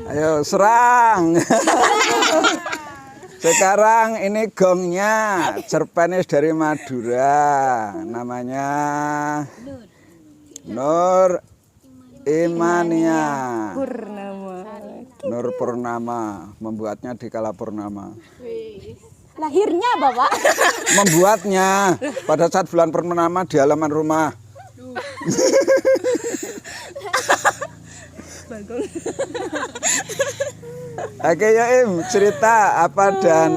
Ayo serang. Sekarang ini gongnya, cerpenis dari Madura, namanya Nur Imania. Nur Purnama, membuatnya di Kala Purnama. Lahirnya Bapak? Membuatnya pada saat bulan purnama di halaman rumah. Oke ya Im, cerita apa dan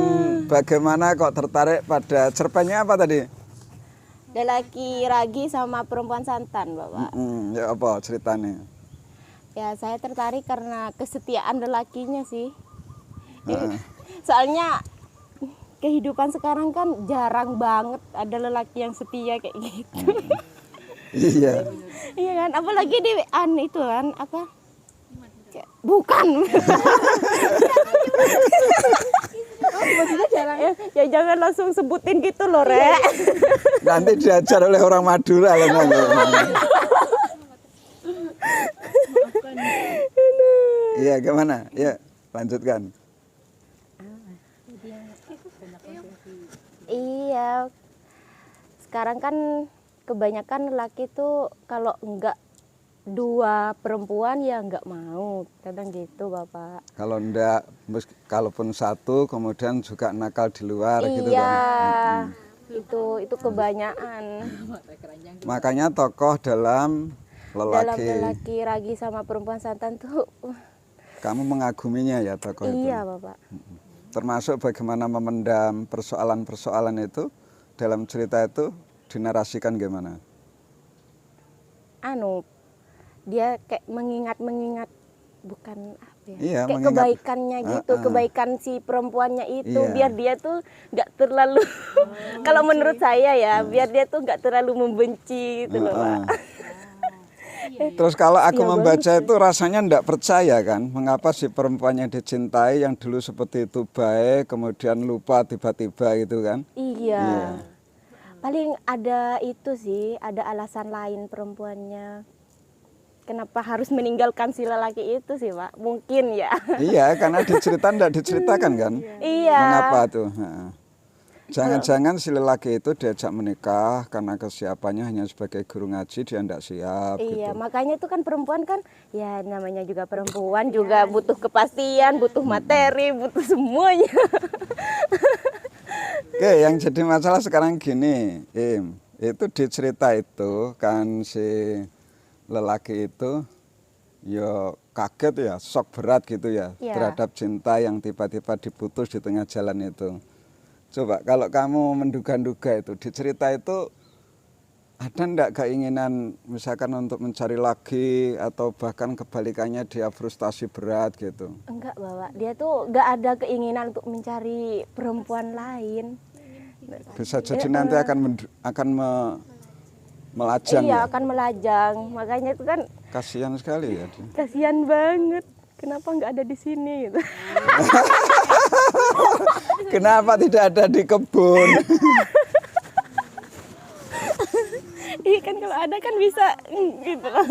bagaimana kok tertarik pada cerpennya apa tadi? Lelaki ragi sama perempuan santan Bapak. Ya apa ceritanya? Ya saya tertarik karena kesetiaan lelakinya sih. Soalnya kehidupan sekarang kan jarang banget ada lelaki yang setia kayak gitu. Iya. Iya kan, apalagi di itu kan apa? Bukan. Ya jangan langsung sebutin gitu loh, Rek. Nanti diajar oleh orang Madura loh. Iya, gimana? Ya, lanjutkan. Iya. Sekarang kan kebanyakan lelaki tuh kalau enggak dua perempuan ya enggak mau, kadang gitu Bapak. Kalau enggak, kalaupun satu kemudian juga nakal di luar gitu iya, kan. itu kebanyakan. Makanya tokoh dalam lelaki ragi sama perempuan santan tuh kamu mengaguminya ya tokoh itu. Iya Bapak. Termasuk bagaimana memendam persoalan-persoalan itu dalam cerita itu dinarasikan gimana? Dia kayak mengingat bukan apa ya? Iya, kayak kebaikannya gitu, kebaikan si perempuannya itu, iya. Biar dia tuh nggak terlalu kalau menurut saya ya, biar dia tuh nggak terlalu membenci gitu loh, Pak. Terus kalau aku membaca itu rasanya enggak percaya kan, mengapa si perempuannya dicintai yang dulu seperti itu baik, kemudian lupa tiba-tiba gitu kan? Iya. Paling ada itu sih, ada alasan lain perempuannya. Kenapa harus meninggalkan si lelaki itu sih, Pak? Mungkin ya. Iya, karena enggak diceritakan kan? Iya. Mengapa tuh? Jangan-jangan si lelaki itu diajak menikah karena kesiapannya hanya sebagai guru ngaji, dia enggak siap. Iya, gitu. Makanya itu kan perempuan kan, ya namanya juga perempuan juga butuh kepastian, butuh materi, butuh semuanya. Oke, yang jadi masalah sekarang gini, Im, itu di cerita itu kan si lelaki itu ya kaget ya, shock berat gitu ya, terhadap cinta yang tiba-tiba diputus di tengah jalan itu. Coba kalau kamu menduga-duga itu di cerita itu ada enggak keinginan misalkan untuk mencari lagi atau bahkan kebalikannya dia frustasi berat gitu? Enggak Bapak, dia tuh enggak ada keinginan untuk mencari perempuan lain. Bisa jadi nanti akan melajang. Iya, ya? Akan melajang. Makanya itu kan kasihan sekali ya. Kasihan banget. Kenapa nggak ada di sini gitu. Kenapa tidak ada di kebun? Iya kan kalau ada kan bisa gitu loh.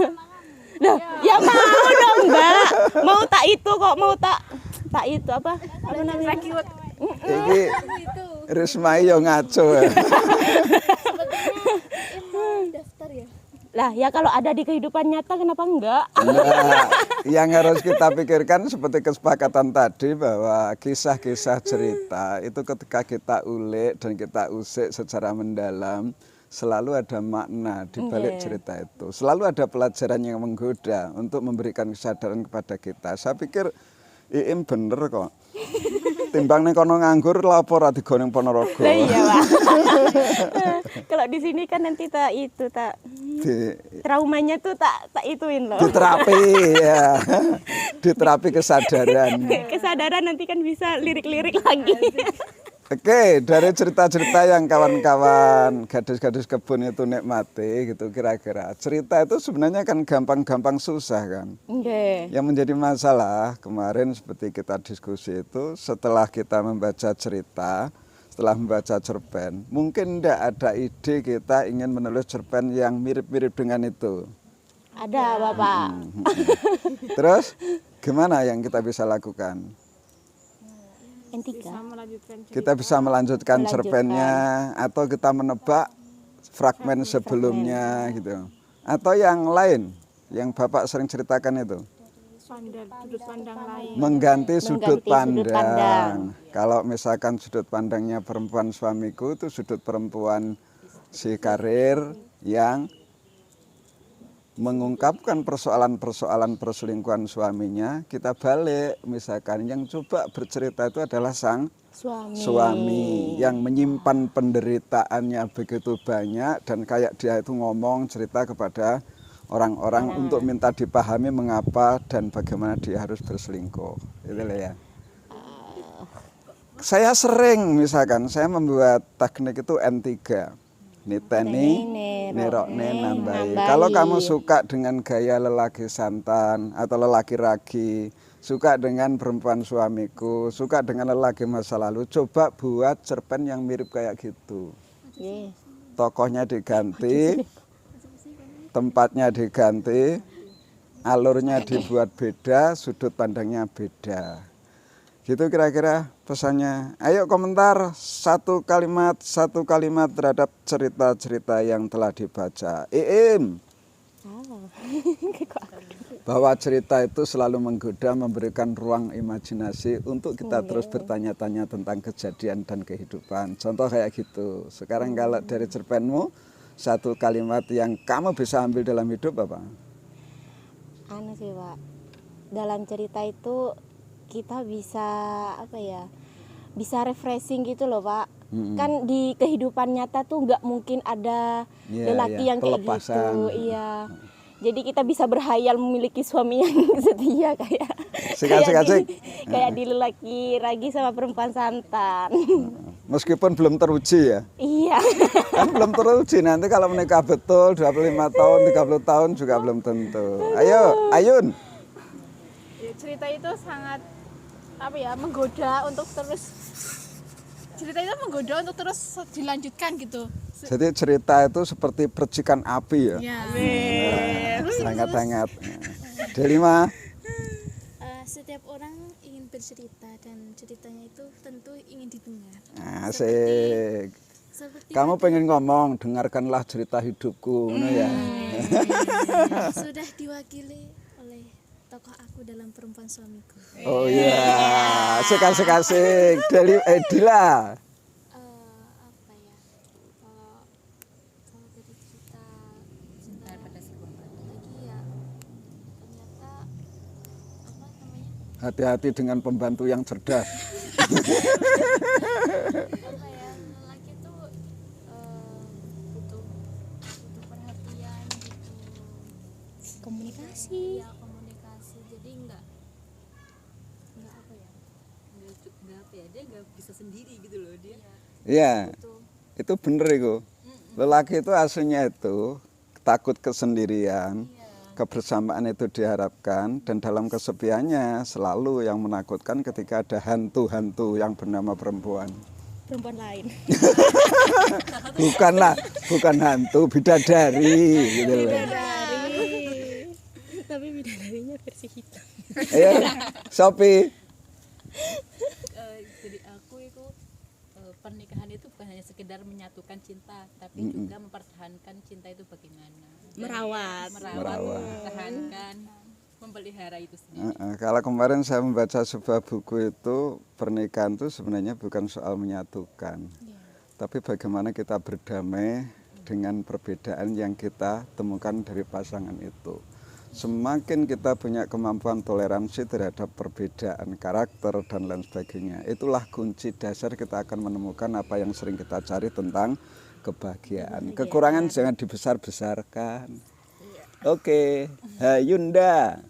Nah, ya mau dong Mbak. Mau tak itu kok, mau tak itu apa namanya? Ini Risma yo ngaco ya. Daftar ya. Lah ya kalau ada di kehidupan nyata kenapa enggak? Nah, yang harus kita pikirkan seperti kesepakatan tadi bahwa kisah-kisah cerita itu ketika kita ulik dan kita usik secara mendalam selalu ada makna di balik cerita itu. Selalu ada pelajaran yang menggoda untuk memberikan kesadaran kepada kita. Saya pikir Iim bener kok. Timbang ning kono nganggur lapor ati goneng Ponorogo. Iya, Pak. Kalau di sini kan nanti traumanya tuh tak ituin loh. Diterapi ya. Diterapi kesadaran. Kesadaran nanti kan bisa lirik-lirik lagi. Oke, dari cerita-cerita yang kawan-kawan gadis-gadis kebun itu nikmati gitu kira-kira. Cerita itu sebenarnya kan gampang-gampang susah kan. Yang menjadi masalah kemarin seperti kita diskusi itu setelah kita membaca cerita, setelah membaca cerpen, mungkin tidak ada ide kita ingin menulis cerpen yang mirip-mirip dengan itu. Ada Bapak. Terus gimana yang kita bisa lakukan? N3. Kita bisa melanjutkan cerpennya atau kita menebak fragmen sebelumnya gitu. Atau yang lain yang Bapak sering ceritakan itu. Sudut pandang lain. Mengganti sudut Mengganti sudut pandang. Kalau misalkan sudut pandangnya perempuan suamiku itu sudut perempuan si karir yang mengungkapkan persoalan-persoalan perselingkuhan suaminya, kita balik misalkan yang coba bercerita itu adalah sang suami yang menyimpan penderitaannya begitu banyak dan kayak dia itu ngomong cerita kepada orang-orang untuk minta dipahami mengapa dan bagaimana dia harus berselingkuh. Itu ya. Saya sering misalkan saya membuat teknik itu N3. Niteni, nerokne, nambahi. Kalau kamu suka dengan gaya lelaki santan atau lelaki ragi, suka dengan perempuan suamiku, suka dengan lelaki masa lalu, coba buat cerpen yang mirip kayak gitu. Tokohnya diganti, tempatnya diganti, alurnya dibuat beda, sudut pandangnya beda. Gitu kira-kira pesannya. Ayo komentar satu kalimat terhadap cerita-cerita yang telah dibaca. Iim. Bahwa cerita itu selalu menggoda, memberikan ruang imajinasi untuk kita terus bertanya-tanya tentang kejadian dan kehidupan. Contoh kayak gitu. Sekarang kalau dari cerpenmu, satu kalimat yang kamu bisa ambil dalam hidup apa? Anu sih Pak, dalam cerita itu kita bisa apa ya, bisa refreshing gitu loh Pak. Kan di kehidupan nyata tuh nggak mungkin ada lelaki yang kayak gitu. Iya. Jadi kita bisa berhayal memiliki suami yang setia kayak di lelaki ragi sama perempuan santan. Meskipun belum teruji ya. Iya. Kan belum teruji, nanti kalau menikah betul 25 tahun, 30 tahun juga belum tentu. Ayo, Ayun. Ya, cerita itu sangat menggoda untuk terus dilanjutkan gitu. Jadi cerita itu seperti percikan api ya. Sangat hangat. Delima. Setiap orang ingin bercerita dan ceritanya itu tentu ingin didengar. Asik. Seperti Kamu pengen ngomong, dengarkanlah cerita hidupku, ya. sudah diwakili oleh tokoh aku dalam perempuan suamiku. Oh iya, asik. Dila. Apa ya? Kalau dari cerita pada sebuah lagi ya, ternyata apa namanya? Hati-hati dengan pembantu yang cerdas. Apa ya? Lelaki itu butuh perhatian, butuh Komunikasi. ya komunikasi. Jadi enggak apa ya? Dia nggak bisa sendiri gitu loh dia. Iya, itu bener itu. Lelaki itu aslinya itu takut kesendirian, kebersamaan itu diharapkan, dan dalam kesepiannya selalu yang menakutkan ketika ada hantu-hantu yang bernama perempuan. Perempuan lain. Bukan hantu, bidadari gitu loh. Tapi bidadarinya versi hitam. Ayo, Sophie. Jadi aku itu pernikahan itu bukan hanya sekedar menyatukan cinta, tapi juga mempertahankan cinta itu bagaimana. Merawat. Mempertahankan, memelihara itu sendiri. Kalau kemarin saya membaca sebuah buku itu, pernikahan itu sebenarnya bukan soal menyatukan, tapi bagaimana kita berdamai dengan perbedaan yang kita temukan dari pasangan itu. Semakin kita punya kemampuan toleransi terhadap perbedaan karakter dan lain sebagainya, itulah kunci dasar kita akan menemukan apa yang sering kita cari tentang kebahagiaan. Kekurangan jangan dibesar-besarkan. Oke, Hayunda.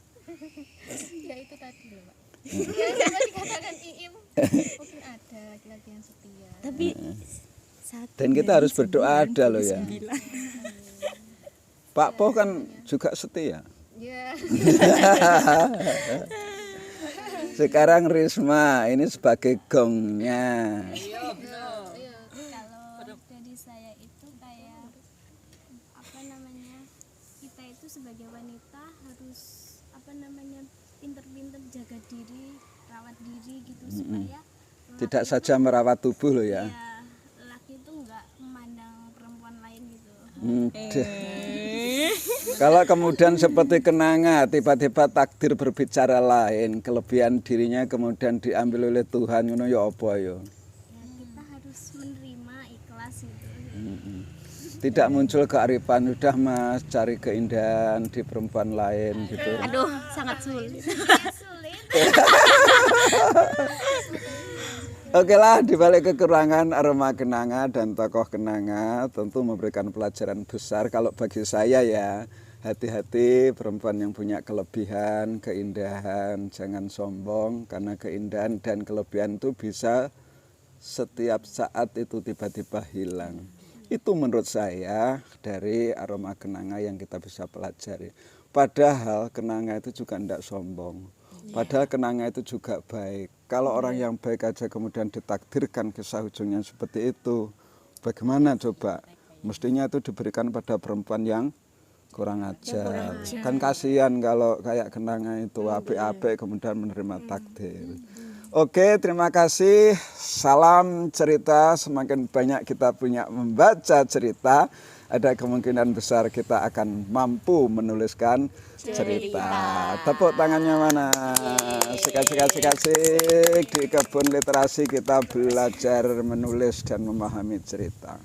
ya itu tadi loh Pak. Ya sama dikatakan Iim mungkin ada laki-laki yang setia. Tapi Dan kita harus berdoa ada loh ya. Pak Po kan juga setia. Ya. Sekarang Risma ini sebagai gongnya. Kalau dari saya itu kayak apa namanya, kita itu sebagai wanita harus apa namanya diri gitu supaya Tidak saja merawat tubuh loh ya. lelaki itu nggak memandang perempuan lain gitu. Kalau kemudian seperti kenanga, tiba-tiba takdir berbicara lain, kelebihan dirinya kemudian diambil oleh Tuhan, ngono ya apa ya? Ya kita harus menerima ikhlas gitu. Tidak muncul kearifan, udah Mas cari keindahan di perempuan lain gitu. Aduh, sangat sulit. Ya sulit. Oke lah, dibalik kekurangan aroma kenanga dan tokoh kenanga tentu memberikan pelajaran besar. Kalau bagi saya ya, hati-hati perempuan yang punya kelebihan, keindahan, jangan sombong. Karena keindahan dan kelebihan itu bisa setiap saat itu tiba-tiba hilang. Itu menurut saya dari aroma kenanga yang kita bisa pelajari. Padahal kenanga itu juga tidak sombong. Padahal kenanga itu juga baik. Kalau orang yang baik aja kemudian ditakdirkan kisah ujungnya seperti itu, bagaimana coba? Mestinya itu diberikan pada perempuan yang kurang ajar. Kan kasihan kalau kayak kenanga itu apik-apik kemudian menerima takdir. Oke, terima kasih. Salam cerita. Semakin banyak kita punya membaca cerita, ada kemungkinan besar kita akan mampu menuliskan cerita. Tepuk tangannya mana? Sikasik di kebun literasi kita belajar menulis dan memahami cerita.